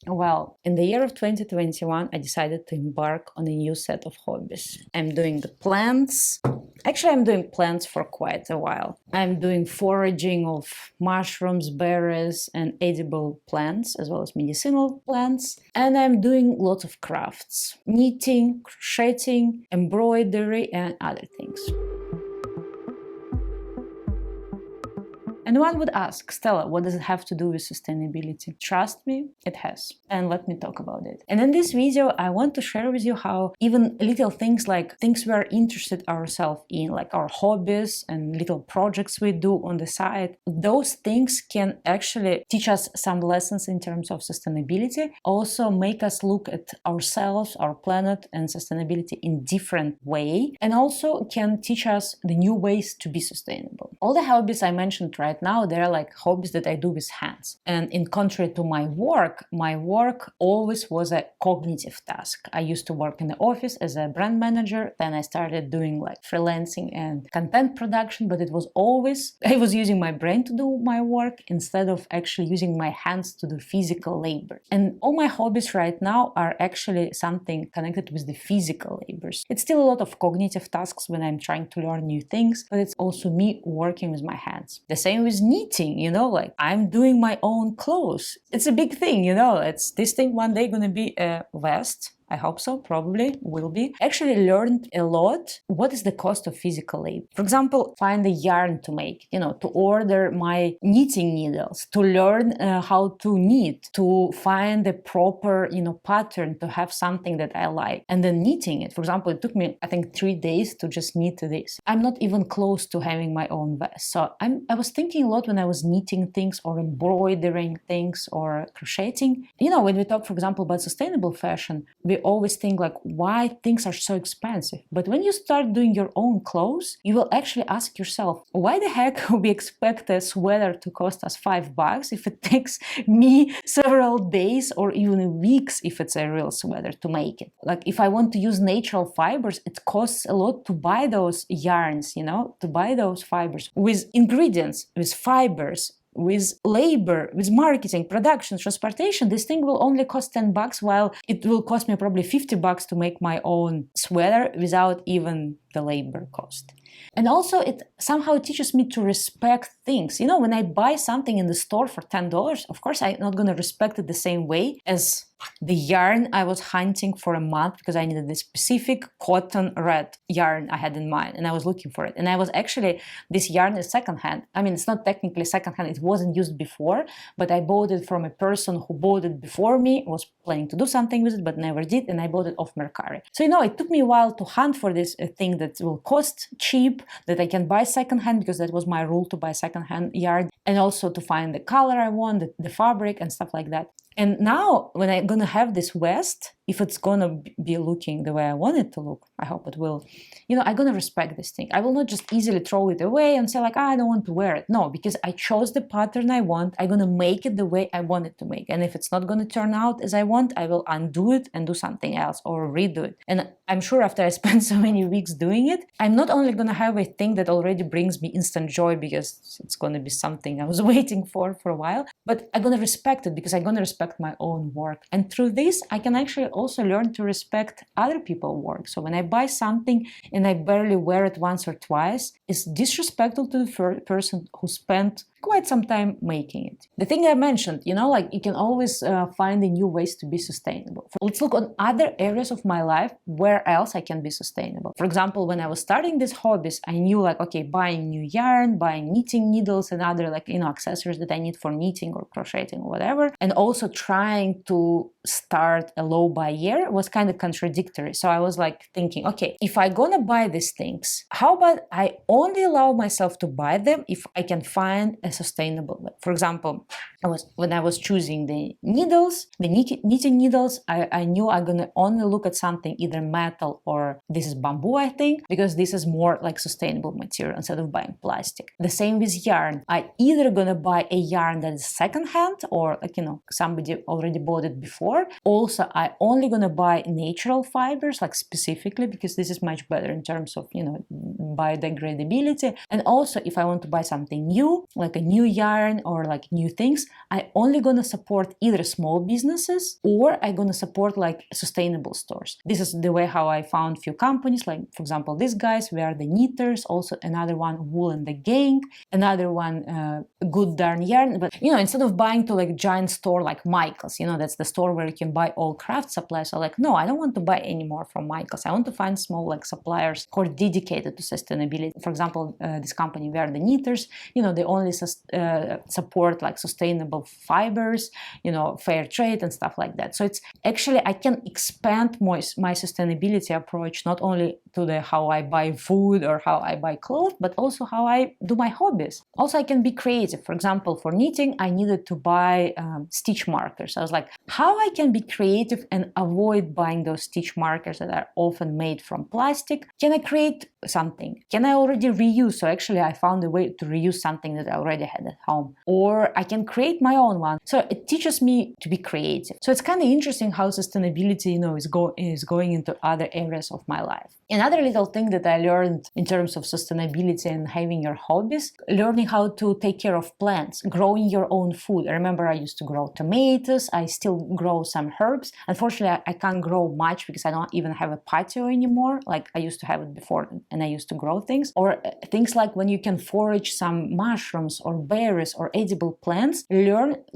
Well, in the year of 2021, I decided to embark on a new set of hobbies. I'm doing the plants. Actually, I'm doing plants for quite a while. I'm doing foraging of mushrooms, berries, and edible plants, as well as medicinal plants. And I'm doing lots of crafts, knitting, crocheting, embroidery, and other things. And one would ask, Stella, what does it have to do with sustainability? Trust me, it has. And let me talk about it. And in this video, I want to share with you how even little things like things we're interested ourselves in, like our hobbies and little projects we do on the side, those things can actually teach us some lessons in terms of sustainability, also make us look at ourselves, our planet, and sustainability in different way, and also can teach us the new ways to be sustainable. All the hobbies I mentioned right now, they're like hobbies that I do with hands. And in contrary to my work always was a cognitive task. I used to work in the office as a brand manager, then I started doing like freelancing and content production, but it was always, I was using my brain to do my work instead of actually using my hands to do physical labor. And all my hobbies right now are actually something connected with the physical labors. It's still a lot of cognitive tasks when I'm trying to learn new things, but it's also me working with my hands. The same with knitting, like I'm doing my own clothes. It's a big thing, it's this thing one day gonna be a vest. I hope so, probably will be. Actually learned a lot what is the cost of physical labor. For example, find the yarn to make, to order my knitting needles, to learn how to knit, to find the proper, pattern, to have something that I like. And then knitting it. For example, it took me, I think, 3 days to just knit this. I'm not even close to having my own vest. So I was thinking a lot when I was knitting things or embroidering things or crocheting. When we talk, for example, about sustainable fashion, we always think like why things are so expensive. But when you start doing your own clothes, you will actually ask yourself, why the heck we expect a sweater to cost us $5 if it takes me several days or even weeks if it's a real sweater to make it? Like if I want to use natural fibers, it costs a lot to buy those yarns, to buy those fibers with ingredients, with fibers, with labor, with marketing, production, transportation. This thing will only cost $10, while it will cost me probably $50 to make my own sweater without even the labor cost. And also it somehow teaches me to respect things. When I buy something in the store for $10, of course I'm not going to respect it the same way as the yarn I was hunting for a month because I needed this specific cotton red yarn I had in mind and I was looking for it. And I was actually, this yarn is secondhand. I mean, it's not technically secondhand, it wasn't used before, but I bought it from a person who bought it before me, was planning to do something with it, but never did, and I bought it off Mercari. So, it took me a while to hunt for this thing that will cost cheap, that I can buy secondhand, because that was my rule, to buy secondhand yarn, and also to find the color I want, the fabric and stuff like that. And now when I'm gonna have this vest, if it's gonna be looking the way I want it to look, I hope it will, I'm gonna respect this thing. I will not just easily throw it away and say like, I don't want to wear it. No, because I chose the pattern I want. I'm gonna make it the way I want it to make. And if it's not gonna turn out as I want, I will undo it and do something else or redo it. And I'm sure after I spend so many weeks doing it, I'm not only gonna have a thing that already brings me instant joy because it's gonna be something I was waiting for a while, but I'm gonna respect it because I'm gonna respect my own work. And through this, I can actually also learn to respect other people's work. So when I buy something and I barely wear it once or twice, it's disrespectful to the person who spent quite some time making it. The thing I mentioned, like you can always find the new ways to be sustainable. Let's look on other areas of my life where else I can be sustainable. For example, when I was starting these hobbies, I knew like, okay, buying new yarn, buying knitting needles and other like, accessories that I need for knitting or crocheting or whatever. And also trying to start a low buy year was kind of contradictory. So I was like thinking, okay, if I'm gonna buy these things, how about I only allow myself to buy them if I can find a sustainable way. For example, when I was choosing the needles, the knitting needles, I knew I'm gonna only look at something either metal or this is bamboo, I think, because this is more like sustainable material instead of buying plastic. The same with yarn. I either gonna buy a yarn that is secondhand or like, somebody already bought it before, store. Also, I only gonna buy natural fibers, like specifically, because this is much better in terms of, biodegradability. And also, if I want to buy something new, like a new yarn or like new things, I only gonna support either small businesses or I gonna support like sustainable stores. This is the way how I found few companies, like for example, these guys, we are the knitters, also another one, Wool and the Gang, another one, Good Darn Yarn. But instead of buying to like giant store like Michael's, that's the store where you can buy all craft supplies. So like, no, I don't want to buy any more from Michael's. I want to find small like suppliers who are dedicated to sustainability. For example, this company, we are the knitters, they only support like sustainable fibers, fair trade and stuff like that. So it's actually, I can expand my sustainability approach not only to the how I buy food or how I buy clothes, but also how I do my hobbies. Also, I can be creative. For example, for knitting, I needed to buy stitch markers. I was like, how I can be creative and avoid buying those stitch markers that are often made from plastic? Can I create something? Can I already reuse? So actually, I found a way to reuse something that I already had at home. Or I can create my own one. So it teaches me to be creative. So it's kind of interesting how sustainability, is going into other areas of my life. Another little thing that I learned in terms of sustainability and having your hobbies, learning how to take care of plants, growing your own food. I remember I used to grow tomatoes. I still grow some herbs. Unfortunately, I can't grow much because I don't even have a patio anymore. Like I used to have it before, and I used to grow things. Or things like when you can forage some mushrooms or berries or edible plants,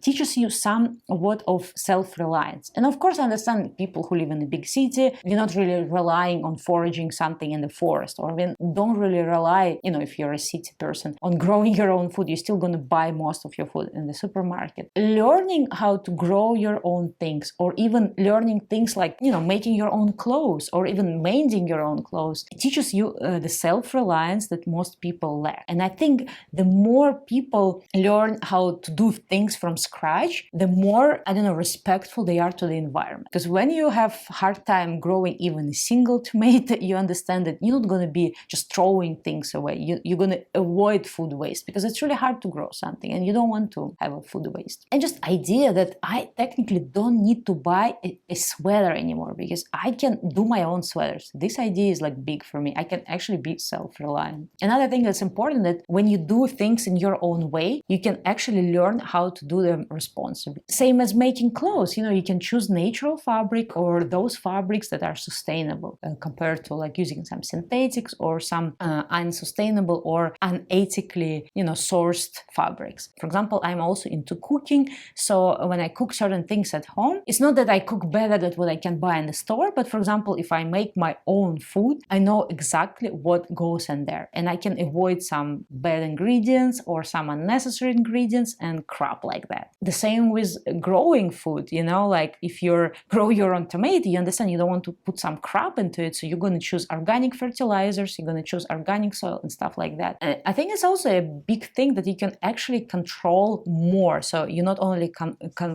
teaches you somewhat of self-reliance. And of course, I understand people who live in a big city, you're not really relying on foraging something in the forest, or even don't really rely, if you're a city person, on growing your own food. You're still going to buy most of your food in the supermarket. Learning how to grow your own things, or even learning things like, making your own clothes or even mending your own clothes, it teaches you the self-reliance that most people lack. And I think the more people learn how to do things from scratch, the more, respectful they are to the environment. Because when you have hard time growing even a single tomato, you understand that you're not going to be just throwing things away. You're going to avoid food waste, because it's really hard to grow something and you don't want to have a food waste. And just idea that I technically don't need to buy a sweater anymore because I can do my own sweaters. This idea is like big for me. I can actually be self-reliant. Another thing that's important, that when you do things in your own way, you can actually learn how to do them responsibly. Same as making clothes. You can choose natural fabric or those fabrics that are sustainable compared to like using some synthetics or some unsustainable or unethically, sourced fabrics. For example, I'm also into cooking. So when I cook certain things at home, it's not that I cook better than what I can buy in the store. But for example, if I make my own food, I know exactly what goes in there, and I can avoid some bad ingredients or some unnecessary ingredients and crap like that. The same with growing food, like if you grow your own tomato, you understand you don't want to put some crap into it. So you're going to choose organic fertilizers, you're going to choose organic soil and stuff like that. And I think it's also a big thing that you can actually control more. So you not only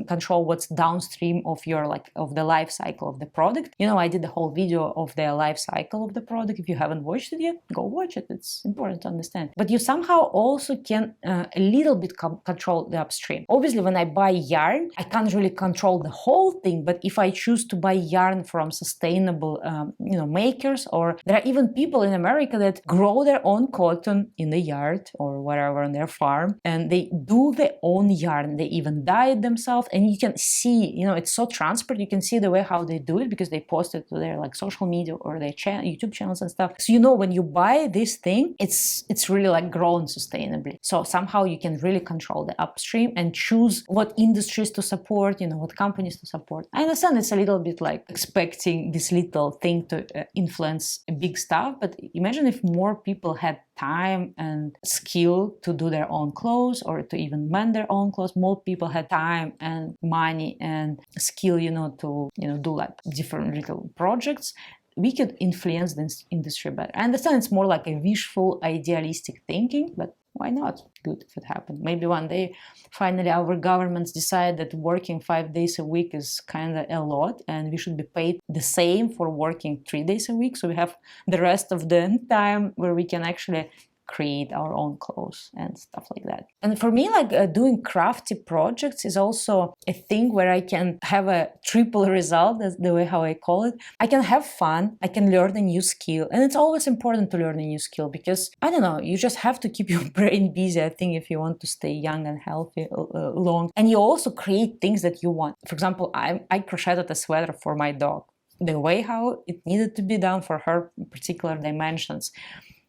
control what's downstream of of the life cycle of the product. I did the whole video of the life cycle of the product. If you haven't watched it yet, go watch it. It's important to understand. But you somehow also can a little bit control the upstream. Obviously, when I buy yarn, I can't really control the whole thing. But if I choose to buy yarn from sustainable, makers, or there are even people in America that grow their own cotton in the yard or wherever on their farm, and they do their own yarn. They even dye it themselves, and you can see, it's so transparent. You can see the way how they do it because they post it to their social media or their YouTube channels and stuff. So when you buy this thing, it's really grown sustainably. So somehow you can really control the upstream and choose what industries to support, what companies to support. I understand it's a little bit like expecting this little thing to influence big stuff, but imagine if more people had time and skill to do their own clothes or to even mend their own clothes. More people had time and money and skill, to do different little projects. We could influence this industry better. I understand it's more like a wishful, idealistic thinking, but why not? Good if it happened. Maybe one day, finally, our governments decide that working 5 days a week is kind of a lot, and we should be paid the same for working 3 days a week. So we have the rest of the time where we can actually create our own clothes and stuff like that. And for me, like doing crafty projects is also a thing where I can have a triple result. That's the way how I call it. I can have fun, I can learn a new skill, and it's always important to learn a new skill because I don't know, you just have to keep your brain busy, I think, if you want to stay young and healthy long. And you also create things that you want. For example, I crocheted a sweater for my dog, the way how it needed to be done for her particular dimensions.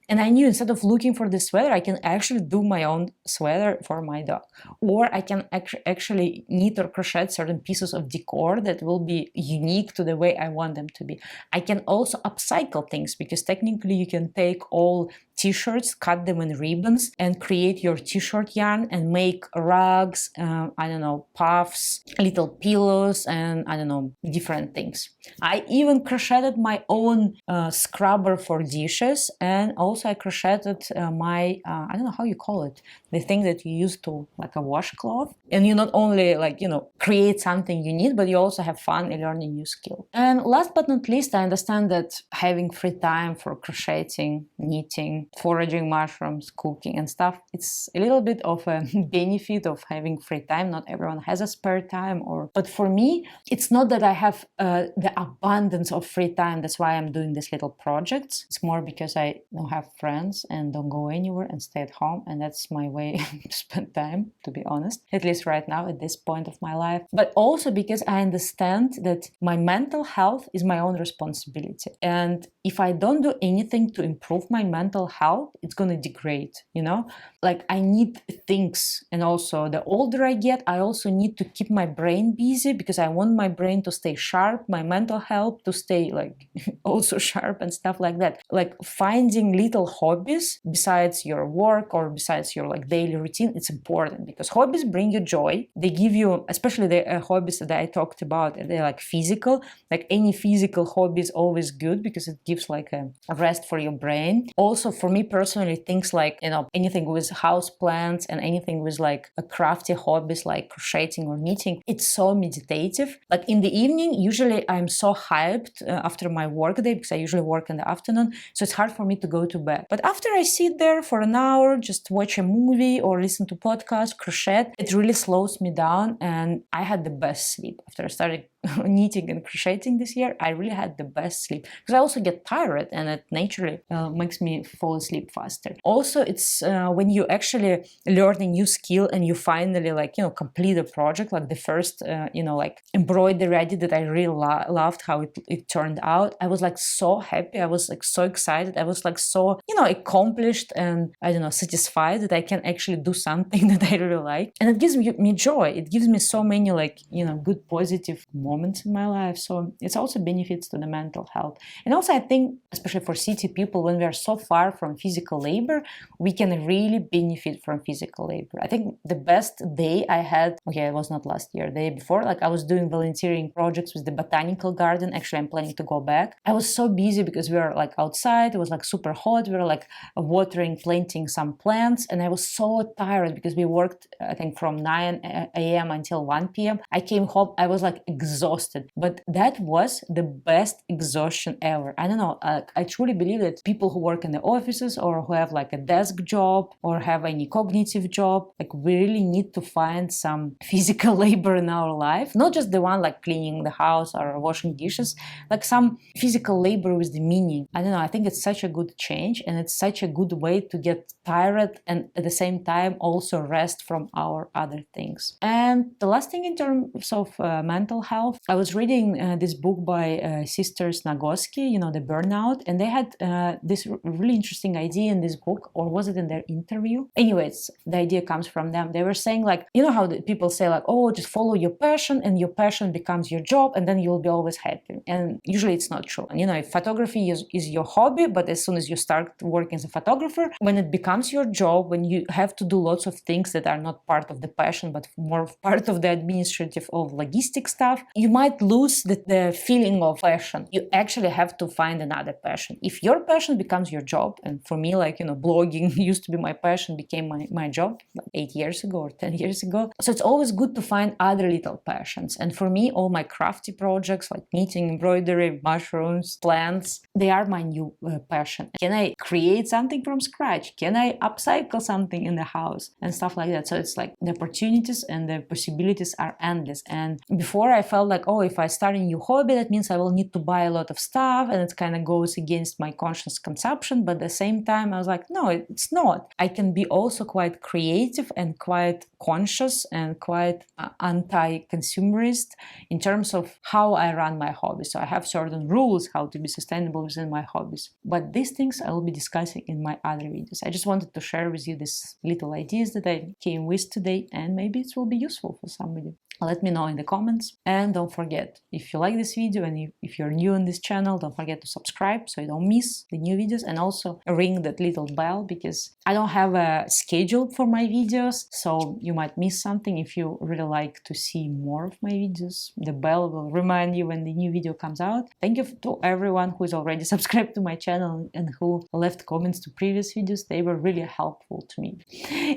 And I knew instead of looking for this sweater, I can actually do my own sweater for my dog. Or I can actually knit or crochet certain pieces of decor that will be unique to the way I want them to be. I can also upcycle things because technically you can take all t-shirts, cut them in ribbons and create your t-shirt yarn and make rugs, I don't know, puffs, little pillows, and I don't know, different things. I even crocheted my own scrubber for dishes, and also I crocheted my, I don't know how you call it, the thing that you use to like a washcloth. And you not only like, you know, create something you need, but you also have fun in learning new skill. And last but not least, I understand that having free time for crocheting, knitting, foraging mushrooms, cooking and stuff, it's a little bit of a benefit of having free time. Not everyone has a spare time, but for me, it's not that I have the abundance of free time. That's why I'm doing these little projects. It's more because I don't have friends and don't go anywhere and stay at home, and that's my way to spend time, to be honest, at least right now at this point of my life. But also because I understand that my mental health is my own responsibility, and if I don't do anything to improve my mental health, it's gonna degrade, you know? Like I need things, and also the older I get, I also need to keep my brain busy because I want my brain to stay sharp, my mental health to stay like also sharp and stuff like that. Like finding little hobbies besides your work or besides your like daily routine, it's important because hobbies bring you joy. They give you, especially the hobbies that I talked about, they're like physical, like any physical hobby is always good because it gives like a rest for your brain. Also for me personally, things like, you know, anything with house plants and anything with like a crafty hobbies like crocheting or knitting, it's so meditative. Like in the evening, usually I'm so hyped after my work day because I usually work in the afternoon, so it's hard for me to go to bed. But after I sit there for an hour, just watch a movie or listen to podcasts, crochet, it really slows me down, and I had the best sleep after I started knitting and crocheting this year. I really had the best sleep because I also get tired, and it naturally makes me fall asleep faster. Also, it's when you actually learn a new skill and you finally like, you know, complete a project, like the first, you know, like embroidery I did that I really loved how it turned out. I was like so happy. I was like so excited. I was like so, you know, accomplished and I don't know, satisfied that I can actually do something that I really like. And it gives me joy. It gives me so many like, you know, good positive moments in my life. So it's also benefits to the mental health. And also I think, especially for city people, when we are so far from physical labor, we can really benefit from physical labor. I think the best day I had, okay, it was not last year, the day before, like I was doing volunteering projects with the botanical garden. Actually, I'm planning to go back. I was so busy because we were like outside. It was like super hot. We were like watering, planting some plants. And I was so tired because we worked, I think, from 9 a.m. until 1 p.m. I came home. I was like exhausted. But that was the best exhaustion ever. I don't know. I truly believe that people who work in the offices or who have like a desk job or have any cognitive job, like we really need to find some physical labor in our life. Not just the one like cleaning the house or washing dishes, like some physical labor with the meaning. I don't know. I think it's such a good change, and it's such a good way to get tired and at the same time also rest from our other things. And the last thing in terms of mental health, I was reading this book by sisters Nagoski, you know, the Burnout, and they had this really interesting idea in this book, or was it in their interview? Anyways, the idea comes from them. They were saying like, you know how the people say like, oh, just follow your passion and your passion becomes your job and then you'll be always happy. And usually it's not true. And you know, if photography is your hobby, but as soon as you start working as a photographer, when it becomes your job, when you have to do lots of things that are not part of the passion, but more part of the administrative or logistic stuff, you might lose the feeling of passion. You actually have to find another passion. If your passion becomes your job, and for me, like, blogging used to be my passion, became my job like 8 years ago or 10 years ago. So it's always good to find other little passions. And for me, all my crafty projects like knitting, embroidery, mushrooms, plants, they are my new passion. Can I create something from scratch? Can I upcycle something in the house and stuff like that? So it's like the opportunities and the possibilities are endless. And before I felt like, oh, if I start a new hobby, that means I will need to buy a lot of stuff, and it kind of goes against my conscious consumption. But at the same time, I was like, no, it's not. I can be also quite creative and quite conscious and quite anti-consumerist in terms of how I run my hobbies. So I have certain rules how to be sustainable within my hobbies. But these things I will be discussing in my other videos. I just wanted to share with you these little ideas that I came with today, and maybe it will be useful for somebody. Let me know in the comments. And don't forget, if you like this video and if you're new on this channel, don't forget to subscribe so you don't miss the new videos, and also ring that little bell, because I don't have a schedule for my videos, so you might miss something. If you really like to see more of my videos, the bell will remind you when the new video comes out. Thank you to everyone who is already subscribed to my channel and who left comments to previous videos. They were really helpful to me.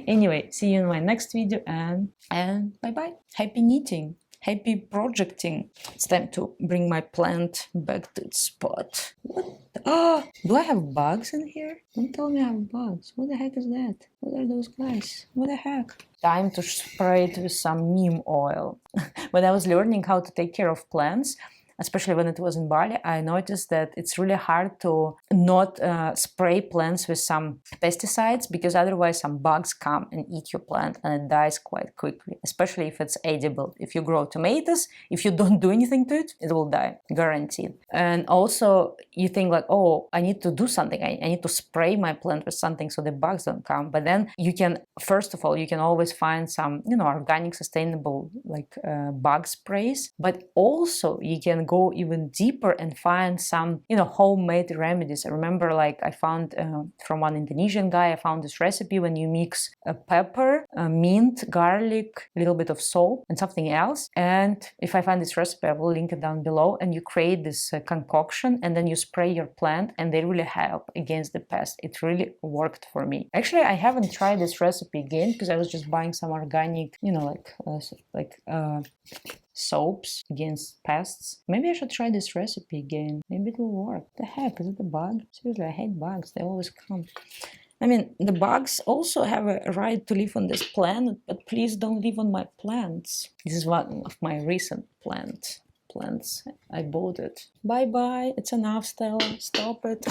Anyway, see you in my next video, and bye-bye. Happy knitting, happy projecting. It's time to bring my plant back to its spot. What? Oh, do I have bugs in here? Don't tell me I have bugs. What the heck is that? What are those guys? What the heck? Time to spray it with some neem oil. When I was learning how to take care of plants, especially when it was in Bali, I noticed that it's really hard to not spray plants with some pesticides, because otherwise some bugs come and eat your plant and it dies quite quickly, especially if it's edible. If you grow tomatoes, if you don't do anything to it, it will die, guaranteed. And also you think like, oh, I need to do something. I need to spray my plant with something so the bugs don't come. But then you can, first of all, you can always find some, organic, sustainable, like bug sprays, but also you can go even deeper and find some, homemade remedies. I remember, like, I found from one Indonesian guy, I found this recipe when you mix pepper, mint, garlic, a little bit of salt, and something else. And if I find this recipe, I will link it down below. And you create this concoction, and then you spray your plant, and they really help against the pest. It really worked for me. Actually, I haven't tried this recipe again because I was just buying some organic, soaps against pests. Maybe I should try this recipe again. Maybe it will work. The heck, is it a bug? Seriously, I hate bugs. They always come. I mean, the bugs also have a right to live on this planet, but please don't live on my plants. This is one of my recent plants. I bought it. Bye-bye. It's enough, Stella. Stop it.